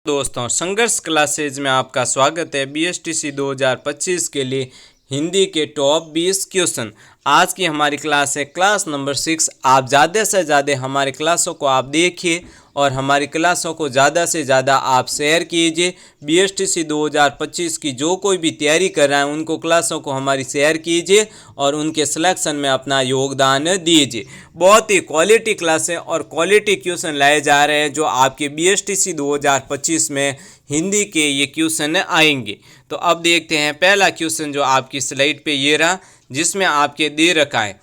दोस्तों, संघर्ष क्लासेज में आपका स्वागत है। बीएसटीसी 2025 के लिए हिंदी के टॉप 20 क्वेश्चन। आज की हमारी क्लास है क्लास नंबर 6। आप ज़्यादा से ज़्यादा हमारी क्लासों को आप देखिए और हमारी क्लासों को ज़्यादा से ज़्यादा आप शेयर कीजिए। बीएसटीसी 2025 की जो कोई भी तैयारी कर रहा है उनको क्लासों को हमारी शेयर कीजिए और उनके सिलेक्शन में अपना योगदान दीजिए। बहुत ही क्वालिटी क्लासें और क्वालिटी क्वेश्चन लाए जा रहे हैं जो आपके बीएसटीसी 2025 में हिंदी के ये क्वेश्चन आएंगे। तो अब देखते हैं पहला क्वेश्चन जो आपकी स्लाइड पे ये रहा, जिसमें आपके दे रखा है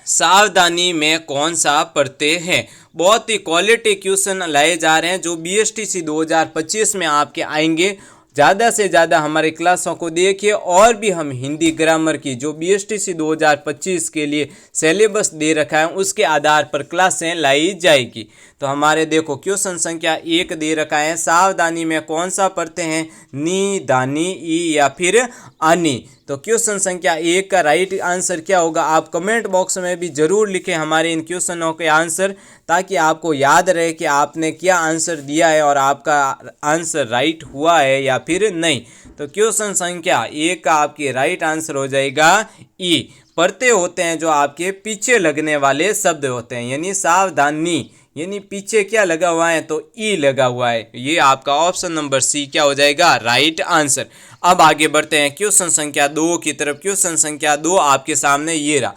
सावधानी में कौन सा पढ़ते हैं। बहुत ही क्वालिटी क्वेश्चन लाए जा रहे हैं जो बीएसटीसी 2025 में आपके आएंगे। ज़्यादा से ज़्यादा हमारे क्लासों को देखिए और भी हम हिंदी ग्रामर की जो बीएसटीसी 2025 के लिए सिलेबस दे रखा है उसके आधार पर क्लासें लाई जाएगी। तो हमारे देखो क्वेश्चन संख्या 1 दे रखा है, सावधानी में कौन सा पढ़ते हैं, नी, दानी, ई या फिर आनी। तो क्वेश्चन संख्या 1 का राइट आंसर क्या होगा, आप कमेंट बॉक्स में भी ज़रूर लिखें हमारे इन क्वेश्चनों के आंसर, ताकि आपको याद रहे कि आपने क्या आंसर दिया है और आपका आंसर राइट हुआ है या फिर नहीं। तो क्वेश्चन संख्या 1 का आपके राइट आंसर हो जाएगा ई। पढ़ते होते हैं जो आपके पीछे लगने वाले शब्द होते हैं, यानी सावधानी यानी पीछे क्या लगा हुआ है तो ई लगा हुआ है। ये आपका ऑप्शन नंबर सी क्या हो जाएगा, राइट आंसर। अब आगे बढ़ते हैं क्वेश्चन संख्या 2 की तरफ। क्वेश्चन संख्या 2 आपके सामने ये रहा,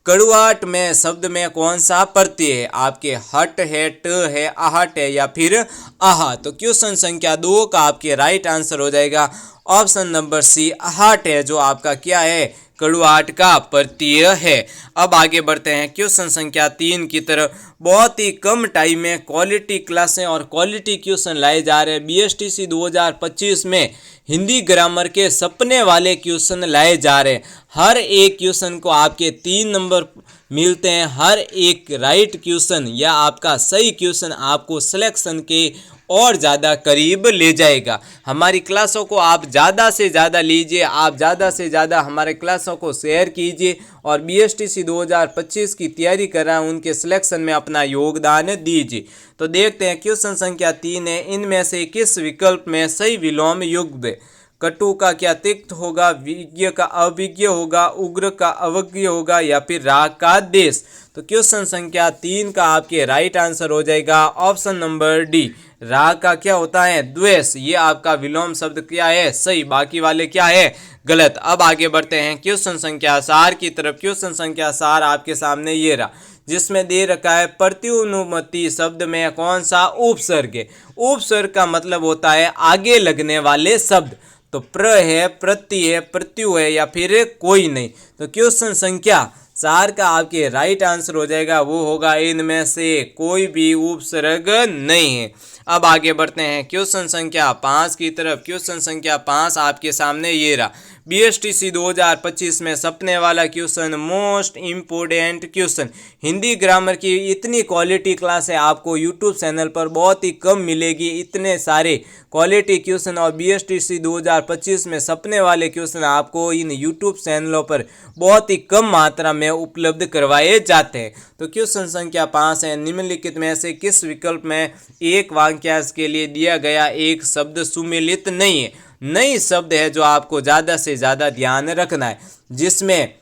कड़वाहट में शब्द में कौन सा प्रत्यय है, आपके हट है, ट है, आहट है या फिर आहा। तो क्वेश्चन संख्या 2 का आपके राइट आंसर हो जाएगा ऑप्शन नंबर सी, आहट है, जो आपका क्या है, कड़वाहट का प्रत्यय है। अब आगे बढ़ते हैं क्वेश्चन संख्या 3 की तरफ। बहुत ही कम टाइम में क्वालिटी क्लासें और क्वालिटी क्वेश्चन लाए जा रहे हैं। बीएसटीसी 2025 में हिंदी ग्रामर के सपने वाले क्वेश्चन लाए जा रहे हैं। हर एक क्वेश्चन को आपके 3 नंबर मिलते हैं। हर एक राइट क्वेश्चन या आपका सही क्वेश्चन आपको सिलेक्शन के और ज़्यादा करीब ले जाएगा। हमारी क्लासों को आप ज़्यादा से ज़्यादा लीजिए, आप ज़्यादा से ज़्यादा हमारे क्लासों को शेयर कीजिए और बीएसटीसी 2025 की तैयारी कर रहे हैं उनके सिलेक्शन में अपना योगदान दीजिए। तो देखते हैं क्वेश्चन संख्या 3 है, इनमें से किस विकल्प में सही विलोम युग्म है। कटु का क्या तिक्त होगा, विज्ञ का अविज्ञ होगा, उग्र का अवज्ञ होगा या फिर राग का देश। तो क्वेश्चन संख्या 3 का आपके राइट आंसर हो जाएगा ऑप्शन नंबर डी, राग का क्या होता है, द्वेष। ये आपका विलोम शब्द क्या है, सही, बाकी वाले क्या है, गलत। अब आगे बढ़ते हैं क्वेश्चन संख्या 4 की तरफ। क्वेश्चन संख्या 4 आपके सामने ये रहा, जिसमें दे रखा है प्रत्युन्मुति शब्द में कौन सा उपसर्ग है। उपसर्ग का मतलब होता है आगे लगने वाले शब्द। तो प्र है, प्रति है, प्रत्यु है या फिर कोई नहीं। तो क्वेश्चन संख्या 4 का आपके राइट आंसर हो जाएगा, वो होगा इनमें से कोई भी उपसर्ग नहीं है। अब आगे बढ़ते हैं क्वेश्चन संख्या 5 की तरफ। क्वेश्चन संख्या 5 आपके सामने ये रहा, बीएसटीसी 2025 में सपने वाला question, most important question. Hindi grammar की इतनी क्वालिटी क्लास है आपको यूट्यूब चैनल पर बहुत ही कम मिलेगी। इतने सारे क्वालिटी क्वेश्चन और बीएसटीसी 2025 में सपने वाले क्वेश्चन आपको इन यूट्यूब चैनलों पर बहुत ही कम मात्रा में उपलब्ध करवाए जाते हैं। तो क्वेश्चन संख्या 5 है, निम्नलिखित में से किस विकल्प में एक वाक्यांश के लिए दिया गया एक शब्द सुमेलित नहीं है। नई शब्द है जो आपको ज़्यादा से ज़्यादा ध्यान रखना है, जिसमें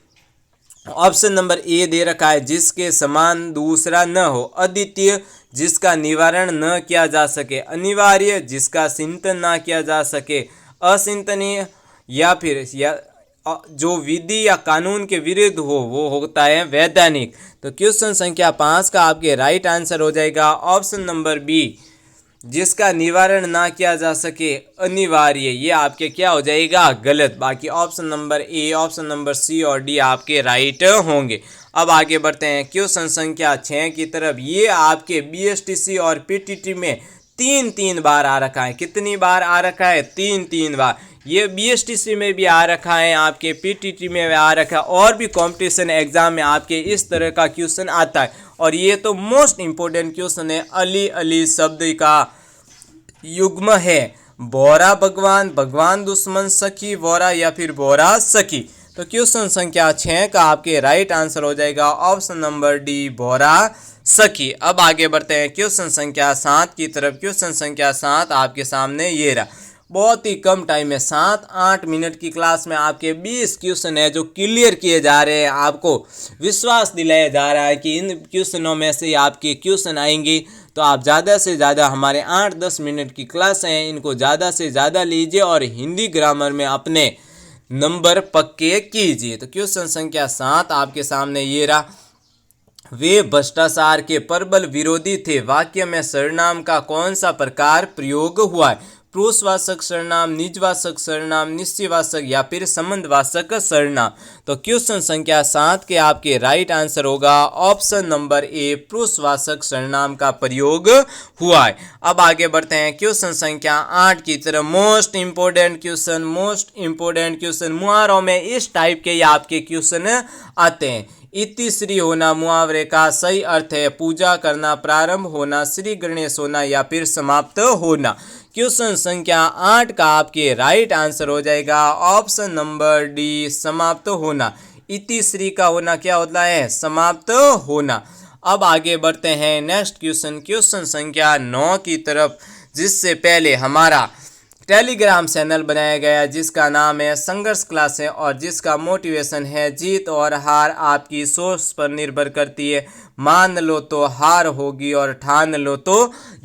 ऑप्शन नंबर ए दे रखा है, जिसके समान दूसरा न हो, अद्वितीय, जिसका निवारण न किया जा सके, अनिवार्य, जिसका चिंतन न किया जा सके, अचिंतनीय या फिर जो विधि या कानून के विरुद्ध हो वो होता है वैधानिक। तो क्वेश्चन संख्या 5 का आपके राइट आंसर हो जाएगा ऑप्शन नंबर बी, जिसका निवारण ना किया जा सके, अनिवार्य। ये आपके क्या हो जाएगा, गलत। बाकी option number A, option number C और डी आपके राइट होंगे। अब आगे बढ़ते हैं क्वेश्चन संख्या 6 की तरफ। ये आपके बीएसटीसी और पीटीटी में 3 बार आ रखा है। कितनी बार आ रखा है, 3 बार। ये बीएसटीसी में भी आ रखा है, आपके पीटीटी में भी आ रखा है और भी कंपटीशन एग्जाम में आपके इस तरह का क्वेश्चन आता है। और ये तो मोस्ट इम्पोर्टेंट क्वेश्चन है, अली अली शब्द का युग्म है, बोरा भगवान, भगवान दुश्मन, सखी बोरा या फिर बोरा सखी। तो क्वेश्चन संख्या 6 का आपके राइट आंसर हो जाएगा ऑप्शन नंबर डी, बोरा सकी। अब आगे बढ़ते हैं क्वेश्चन संख्या 7 की तरफ। क्वेश्चन संख्या 7 आपके सामने ये रहा। बहुत ही कम टाइम में 7-8 मिनट की क्लास में आपके 20 क्वेश्चन है जो क्लियर किए जा रहे हैं। आपको विश्वास दिलाया जा रहा है कि इन क्वेश्चनों में से आपके क्वेश्चन आएंगे, तो आप ज़्यादा से ज़्यादा हमारे 8-10 मिनट की क्लास हैं इनको ज़्यादा से ज़्यादा लीजिए और हिंदी ग्रामर में अपने नंबर पक्के कीजिए। तो क्वेश्चन संख्या 7 आपके सामने ये रहा। वे भ्रष्टाचार के प्रबल विरोधी थे। वाक्य में सर्वनाम का कौन सा प्रकार प्रयोग हुआ है? पुरुषवाचक सर्वनाम, निजवाचक सर्वनाम, निश्चयवाचक या फिर संबंधवाचक सर्वनाम। तो क्वेश्चन संख्या 7 के आपके राइट आंसर होगा ऑप्शन नंबर ए, पुरुषवाचक सर्वनाम का प्रयोग हुआ है। अब आगे बढ़ते हैं क्वेश्चन संख्या 8 की तरफ। मोस्ट इंपोर्टेंट क्वेश्चन मुहावरों में इस टाइप के आपके क्वेश्चन आते हैं। इतिश्री होना मुहावरे का सही अर्थ है पूजा करना, प्रारंभ होना, श्री गणेश होना या फिर समाप्त होना। क्वेश्चन संख्या 8 का आपके राइट आंसर हो जाएगा ऑप्शन नंबर डी, समाप्त होना। इतिश्री का होना क्या होता है? समाप्त होना। अब आगे बढ़ते हैं नेक्स्ट क्वेश्चन संख्या 9 की तरफ, जिससे पहले हमारा टेलीग्राम चैनल बनाया गया जिसका नाम है संघर्ष क्लास है और जिसका मोटिवेशन है जीत और हार आपकी सोच पर निर्भर करती है। मान लो तो हार होगी और ठान लो तो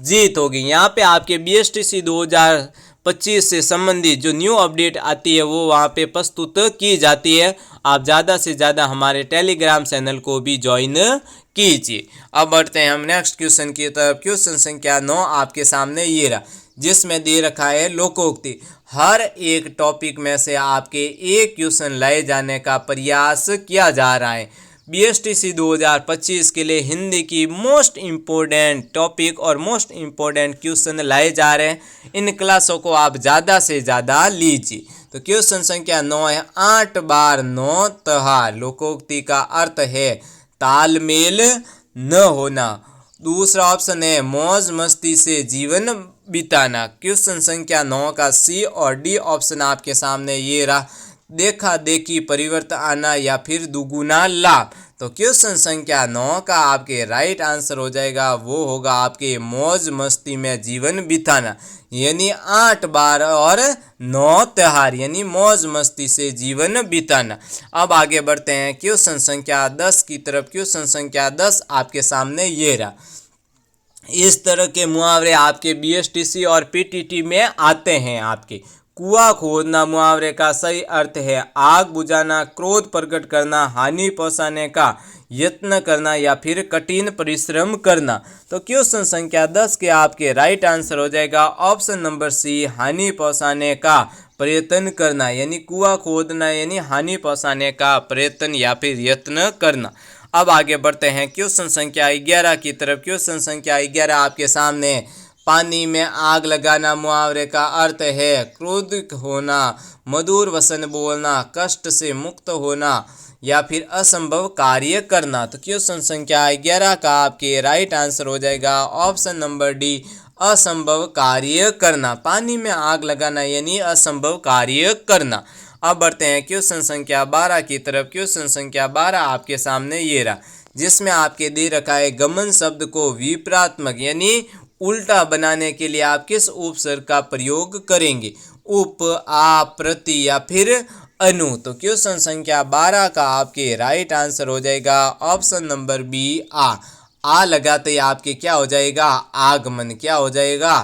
जीत होगी। यहाँ पे आपके BSTC 2025 से संबंधित जो न्यू अपडेट आती है वो वहाँ पे प्रस्तुत की जाती है। आप ज़्यादा से ज़्यादा हमारे टेलीग्राम चैनल को भी ज्वाइन कीजिए। अब बढ़ते हैं हम नेक्स्ट क्वेश्चन की तरफ। क्वेश्चन संख्या 9 आपके सामने ये रहा, जिसमें दे रखा है लोकोक्ति। हर एक टॉपिक में से आपके एक क्वेश्चन लाए जाने का प्रयास किया जा रहा है। BSTC 2025 के लिए हिंदी की मोस्ट इम्पोर्टेंट टॉपिक और मोस्ट इम्पोर्टेंट क्वेश्चन लाए जा रहे हैं। इन क्लासों को आप ज़्यादा से ज़्यादा लीजिए। तो क्वेश्चन संख्या 9 है, 8 बार 9 त्योहार। लोकोक्ति का अर्थ है तालमेल न होना। दूसरा ऑप्शन है मौज मस्ती से जीवन बिताना। क्वेश्चन संख्या 9 का सी और डी ऑप्शन आपके सामने ये रहा। देखा देखी परिवर्तन आना या फिर दुगुना लाभ। तो क्वेश्चन संख्या 9 का आपके राइट आंसर हो जाएगा वो होगा आपके मौज मस्ती में जीवन बिताना, यानी 8 बार और 9 त्योहार यानी मौज मस्ती से जीवन बिताना। अब आगे बढ़ते हैं क्वेश्चन संख्या 10 की तरफ। क्वेश्चन संख्या 10 आपके सामने ये रहा। इस तरह के मुहावरे आपके BSTC और PTT में आते हैं। आपके कुआं खोदना मुहावरे का सही अर्थ है आग बुझाना, क्रोध प्रकट करना, हानि पहुंचाने का यत्न करना या फिर कठिन परिश्रम करना। तो क्वेश्चन संख्या 10 के आपके राइट आंसर हो जाएगा ऑप्शन नंबर सी, हानि पहुंचाने का प्रयत्न करना, यानी कुआं खोदना यानी हानि पहुंचाने का प्रयत्न या फिर यत्न करना। अब आगे बढ़ते हैं क्वेश्चन संख्या 11 की तरफ। क्वेश्चन संख्या 11 आपके सामने। पानी में आग लगाना मुहावरे का अर्थ है क्रोधित होना, मधुर वचन बोलना, कष्ट से मुक्त होना या फिर असंभव कार्य करना। तो क्वेश्चन संख्या 11 का आपके राइट आंसर हो जाएगा ऑप्शन नंबर डी, असंभव कार्य करना। पानी में आग लगाना यानी असंभव कार्य करना। अब बढ़ते हैं क्वेश्चन संख्या 12 की तरफ। क्वेश्चन संख्या 12 आपके सामने ये रहा, जिसमें आपके दे रखा है गमन शब्द को विपरीतात्मक यानी उल्टा बनाने के लिए आप किस उपसर्ग का प्रयोग करेंगे? उप, आ, प्रति या फिर अनु। तो क्वेश्चन संख्या 12 का आपके राइट आंसर हो जाएगा ऑप्शन नंबर बी, आ लगाते ही आपके क्या हो जाएगा? आगमन। क्या हो जाएगा?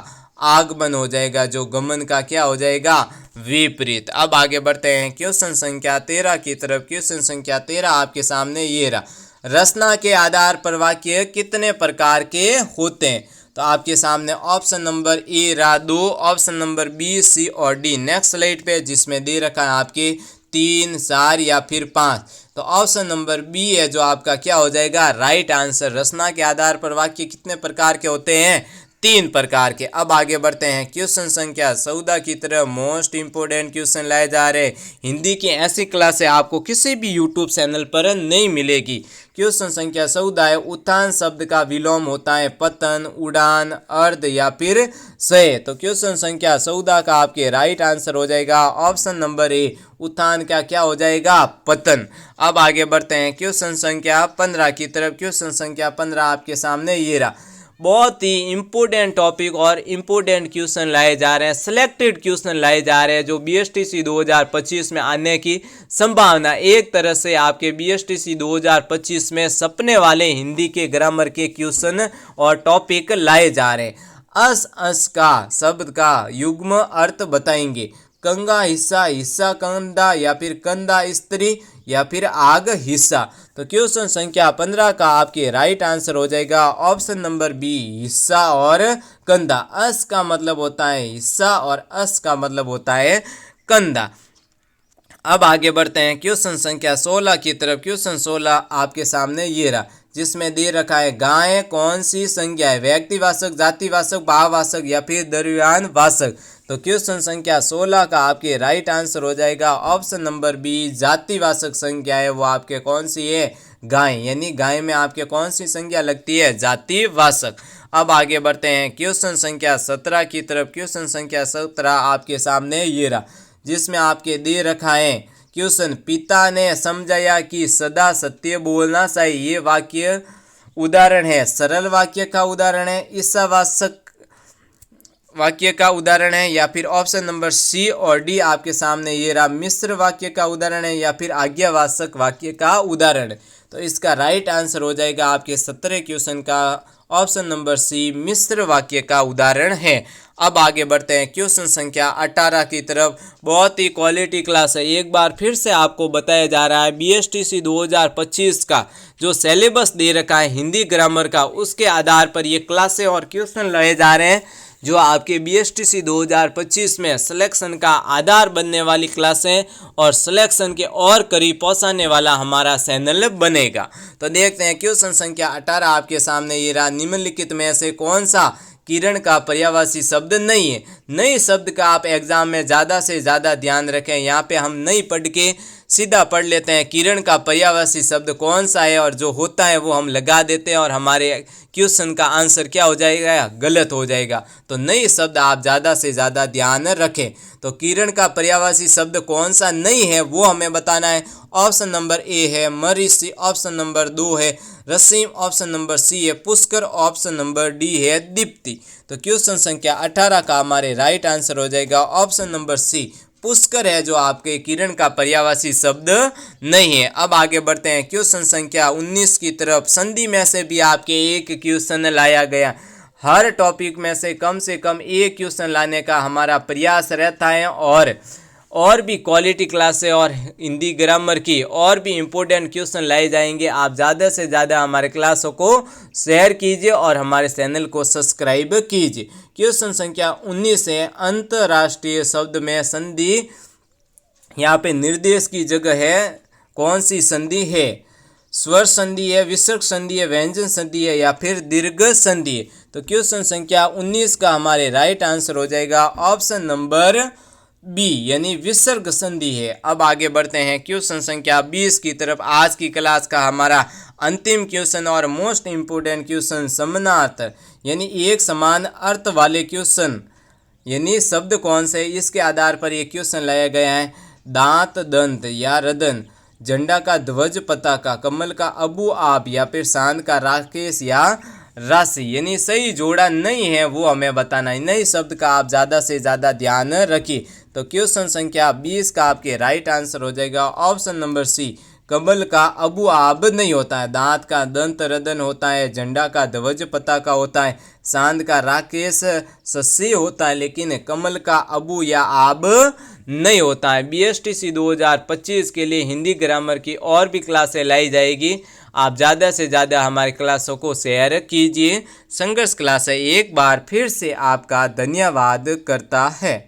आगमन हो जाएगा, जो गमन का क्या हो जाएगा? विपरीत। अब आगे बढ़ते हैं क्वेश्चन संख्या 13 की तरफ। क्वेश्चन संख्या 13 आपके सामने ये रहा। रचना के आधार पर वाक्य कितने प्रकार के होते हैं? तो आपके सामने ऑप्शन नंबर ए रहा 2, ऑप्शन नंबर बी, सी और डी नेक्स्ट स्लाइड पे, जिसमें दे रखा है आपके 3, 4 या फिर 5। तो ऑप्शन नंबर बी है जो आपका क्या हो जाएगा? Right answer. रचना के आधार पर वाक्य कितने प्रकार के होते हैं? 3 प्रकार के। अब आगे बढ़ते हैं क्वेश्चन संख्या 14 की तरफ। मोस्ट इंपोर्टेंट क्वेश्चन लाए जा रहे हैं। हिंदी की ऐसी क्लासें आपको किसी भी यूट्यूब चैनल पर नहीं मिलेगी। क्वेश्चन संख्या 14 है, उत्थान शब्द का विलोम होता है पतन, उड़ान, अर्ध या फिर सय। तो क्वेश्चन संख्या 14 का आपके राइट आंसर हो जाएगा ऑप्शन नंबर ए, उत्थान का क्या हो जाएगा, पतन। अब आगे बढ़ते हैं क्वेश्चन संख्या 15 की तरफ। क्वेश्चन संख्या 15 आपके सामने ये रहा। बहुत ही इम्पोर्टेंट टॉपिक और इम्पोर्टेंट क्वेश्चन लाए जा रहे हैं, सिलेक्टेड क्वेश्चन लाए जा रहे हैं जो बीएसटीसी 2025 में आने की संभावना। एक तरह से आपके बीएसटीसी 2025 में सपने वाले हिंदी के ग्रामर के क्वेश्चन और टॉपिक लाए जा रहे हैं। अस का शब्द का युग्म अर्थ बताएंगे। कंगा हिस्सा, हिस्सा कंधा या फिर कंधा स्त्री या फिर आग हिस्सा। तो क्वेश्चन संख्या 15 का आपके राइट आंसर हो जाएगा ऑप्शन नंबर बी, हिस्सा और कंधा। अस का मतलब होता है हिस्सा और अस का मतलब होता है कंधा। अब आगे बढ़ते हैं क्वेश्चन संख्या 16 की तरफ। क्वेश्चन 16 आपके सामने ये रहा, जिसमें दे रखा है गाय कौन सी संज्ञा है, व्यक्तिवाचक, जातिवाचक, भाववाचक या फिर द्रव्यवाचक। तो क्वेश्चन संख्या 16 का आपके राइट आंसर हो जाएगा ऑप्शन नंबर बी, जातिवाचक संज्ञा है वो आपके कौन सी है, गाय। यानी गाय में आपके कौन सी संज्ञा लगती है, जातिवाचक। अब आगे बढ़ते हैं क्वेश्चन संख्या 17 की तरफ। क्वेश्चन संख्या 17 आपके सामने ये रहा, जिसमें आपके दे रखा है क्वेश्चन, पिता ने समझाया कि सदा सत्य बोलना चाहिए। ये वाक्य उदाहरण है, सरल वाक्य का उदाहरण है, ईसावाचक वाक्य का उदाहरण है या फिर ऑप्शन नंबर सी और डी आपके सामने ये रहा, मिश्र वाक्य का उदाहरण है या फिर आज्ञावाचक वाक्य का उदाहरण। तो इसका राइट आंसर हो जाएगा आपके 17 क्वेश्चन का ऑप्शन नंबर सी, मिश्र वाक्य का उदाहरण है। अब आगे बढ़ते हैं क्वेश्चन संख्या 18 की तरफ। बहुत ही क्वालिटी क्लास है। एक बार फिर से आपको बताया जा रहा है बीएसटीसी 2025 का जो सिलेबस दे रखा है हिंदी ग्रामर का, उसके आधार पर ये क्लासें और क्वेश्चन लाए जा रहे हैं जो आपके बीएसटीसी 2025 में सिलेक्शन का आधार बनने वाली क्लासें और सिलेक्शन के और करीब पहुंचाने वाला हमारा चैनल बनेगा। तो देखते हैं क्वेश्चन संख्या 18 आपके सामने ये रहा, निम्नलिखित में से कौन सा किरण का पर्यायवाची शब्द नहीं है। नए शब्द का आप एग्जाम में ज़्यादा से ज़्यादा ध्यान रखें। यहाँ पे हम नहीं पढ़ के सीधा पढ़ लेते हैं किरण का पर्यायवाची शब्द कौन सा है और जो होता है वो हम लगा देते हैं और हमारे क्वेश्चन का आंसर क्या हो जाएगा, गलत हो जाएगा। तो नए शब्द आप ज़्यादा से ज़्यादा ध्यान रखें। तो किरण का पर्यायवाची शब्द कौन सा नहीं है वो हमें बताना है। ऑप्शन नंबर ए है मरीषि, ऑप्शन नंबर 2 है रसीम, ऑप्शन नंबर सी है पुष्कर, ऑप्शन नंबर डी है दीप्ति। तो क्वेश्चन संख्या 18 का हमारे राइट आंसर हो जाएगा ऑप्शन नंबर सी, पुष्कर है जो आपके किरण का पर्यायवाची शब्द नहीं है। अब आगे बढ़ते हैं क्वेश्चन संख्या 19 की तरफ। संधि में से भी आपके एक क्वेश्चन लाया गया। हर टॉपिक में से कम एक क्वेश्चन लाने का हमारा प्रयास रहता है और भी क्वालिटी क्लासें और हिंदी ग्रामर की और भी इम्पोर्टेंट क्वेश्चन लाए जाएंगे। आप ज़्यादा से ज़्यादा हमारे क्लासों को शेयर कीजिए और हमारे चैनल को सब्सक्राइब कीजिए। क्वेश्चन संख्या 19 है, अंतर्राष्ट्रीय शब्द में संधि, यहाँ पे निर्देश की जगह है कौन सी संधि है, स्वर संधि है, विसर्ग संधि है, व्यंजन संधि है या फिर दीर्घ संधि है। तो क्वेश्चन संख्या 19 का हमारे राइट आंसर हो जाएगा ऑप्शन नंबर बी यानी विसर्ग संधि है। अब आगे बढ़ते हैं क्वेश्चन संख्या 20 की तरफ। आज की क्लास का हमारा अंतिम क्वेश्चन और मोस्ट इम्पोर्टेंट क्वेश्चन, समानार्थ यानी एक समान अर्थ वाले क्वेश्चन यानी शब्द कौन से, इसके आधार पर ये क्वेश्चन लाया गया है। दांत दंत या रदन, झंडा का ध्वज पताका, कमल का अबू आप या फिर सांड का राकेश या राशि। यानी सही जोड़ा नहीं है वो हमें बताना है। नए शब्द का आप ज़्यादा से ज़्यादा ध्यान रखिए। तो क्वेश्चन संख्या 20 का आपके राइट आंसर हो जाएगा ऑप्शन नंबर सी, कमल का अबू आब नहीं होता है, दांत का दंत रदन होता है, झंडा का ध्वज पताका होता है, सांड का राकेश सस्य होता है, लेकिन कमल का अबू या आब नहीं होता है। बीएसटीसी 2025 के लिए हिंदी ग्रामर की और भी क्लासें लाई जाएगी। आप ज़्यादा से ज़्यादा हमारी क्लासों को शेयर कीजिए। संघर्ष क्लास एक बार फिर से आपका धन्यवाद करता है।